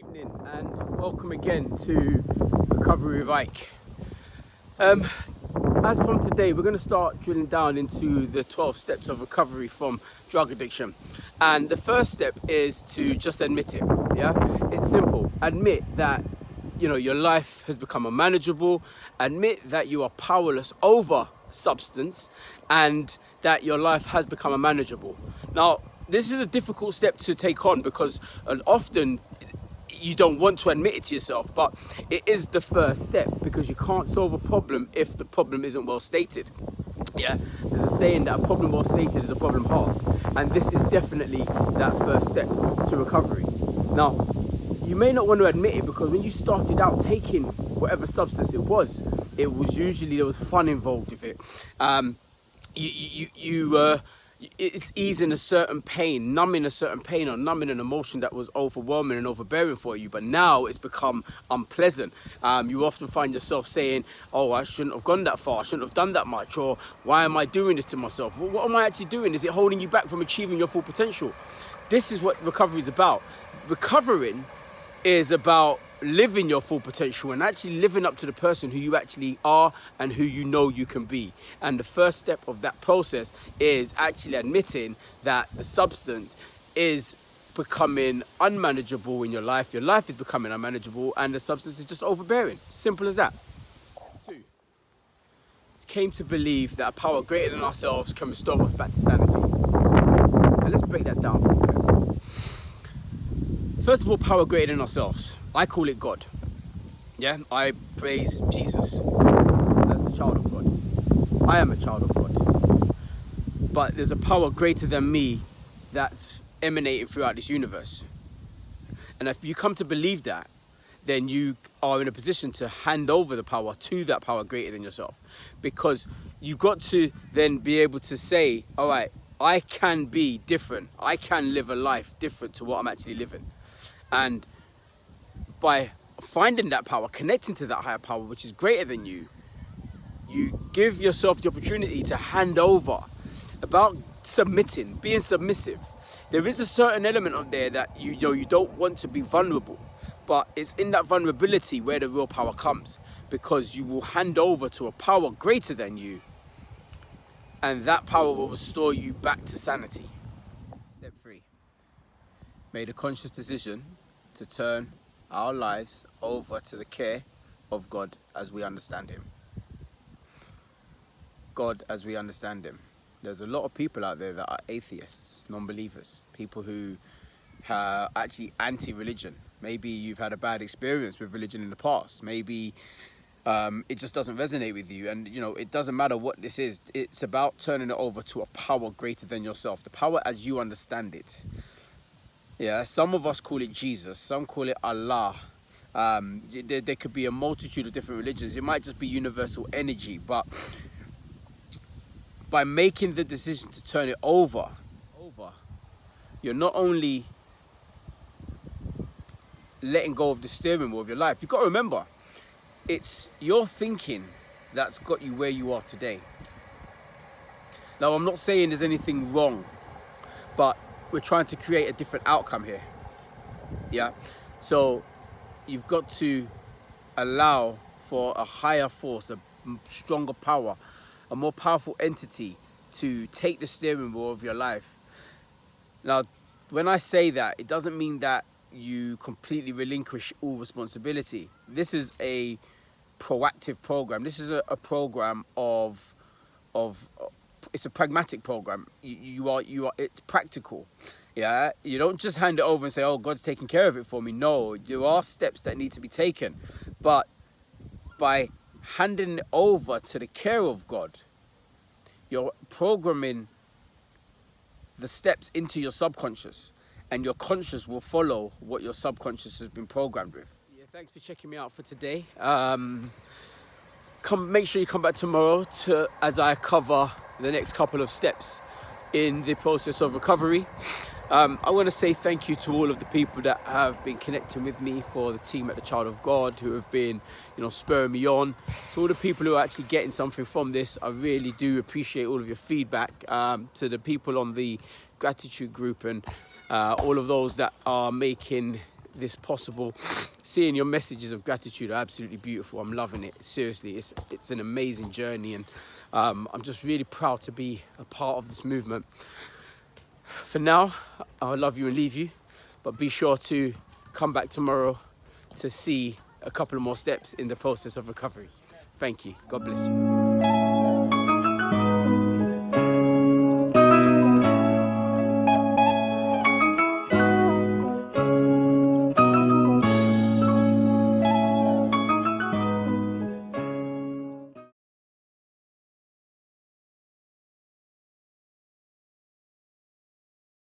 Evening and welcome again to Recovery with Ike. As from today, we're going to start drilling down into the 12 steps of recovery from drug addiction. And the first step is to just admit it. Yeah, it's simple. Admit that your life has become unmanageable. Admit that you are powerless over substance and that your life has become unmanageable. Now, this is a difficult step to take on because often you don't want to admit it to yourself, but it is the first step because you can't solve a problem if the problem isn't well stated. Yeah, there's a saying that a problem well stated is a problem halved, and this is definitely that first step to recovery. Now, you may not want to admit it because when you started out taking whatever substance it was usually there was fun involved with it. It's easing a certain pain, numbing a certain pain, or numbing an emotion that was overwhelming and overbearing for you. But now it's become unpleasant. You often find yourself saying, oh, I shouldn't have gone that far, I shouldn't have done that much, or why am I doing this to myself? Well, what am I actually doing? Is it holding you back from achieving your full potential? This is what recovery is about. Recovering is about living your full potential and actually living up to the person who you actually are and who you know you can be. And the first step of that process is actually admitting that the substance is becoming unmanageable in your life. Your life is becoming unmanageable and the substance is just overbearing. Simple as that. 2. Came to believe that a power greater than ourselves can restore us back to sanity. Now let's break that down for a bit. First of all, power greater than ourselves. I call it God. Yeah, I praise Jesus as the child of God. I am a child of God. But there's a power greater than me that's emanating throughout this universe. And if you come to believe that, then you are in a position to hand over the power to that power greater than yourself. Because you've got to then be able to say, all right, I can be different. I can live a life different to what I'm actually living. And by finding that power, connecting to that higher power, which is greater than you, you give yourself the opportunity to hand over. About submitting, being submissive. There is a certain element of there that you don't want to be vulnerable, but it's in that vulnerability where the real power comes, because you will hand over to a power greater than you, and that power will restore you back to sanity. Step 3. Made a conscious decision to turn our lives over to the care of God as we understand Him. God as we understand Him. There's a lot of people out there that are atheists, non-believers, people who are actually anti-religion. Maybe you've had a bad experience with religion in the past. Maybe it just doesn't resonate with you. And, it doesn't matter what this is. It's about turning it over to a power greater than yourself, the power as you understand it. Yeah, some of us call it Jesus, some call it Allah. There could be a multitude of different religions. It might just be universal energy, but by making the decision to turn it over, you're not only letting go of the steering wheel of your life. You've got to remember, it's your thinking that's got you where you are today. Now, I'm not saying there's anything wrong, but we're trying to create a different outcome here. Yeah, so you've got to allow for a higher force, a stronger power, a more powerful entity to take the steering wheel of your life. Now, when I say that, it doesn't mean that you completely relinquish all responsibility. This is a proactive program. This is a program of it's a pragmatic program. You are it's practical. Yeah, you don't just hand it over and say, oh, God's taking care of it for me. No, there are steps that need to be taken, but by handing it over to the care of God, you're programming the steps into your subconscious, and your conscious will follow what your subconscious has been programmed with. Yeah, thanks for checking me out for today. Make sure you come back tomorrow as I cover the next couple of steps in the process of recovery. I want to say thank you to all of the people that have been connecting with me, for the team at the Child of God who have been, spurring me on. To all the people who are actually getting something from this, I really do appreciate all of your feedback. To the people on the gratitude group and all of those that are making this possible. Seeing your messages of gratitude are absolutely beautiful. I'm loving it. Seriously, it's an amazing journey, and I'm just really proud to be a part of this movement. For now, I'll love you and leave you, but be sure to come back tomorrow to see a couple of more steps in the process of recovery. Thank you. God bless you.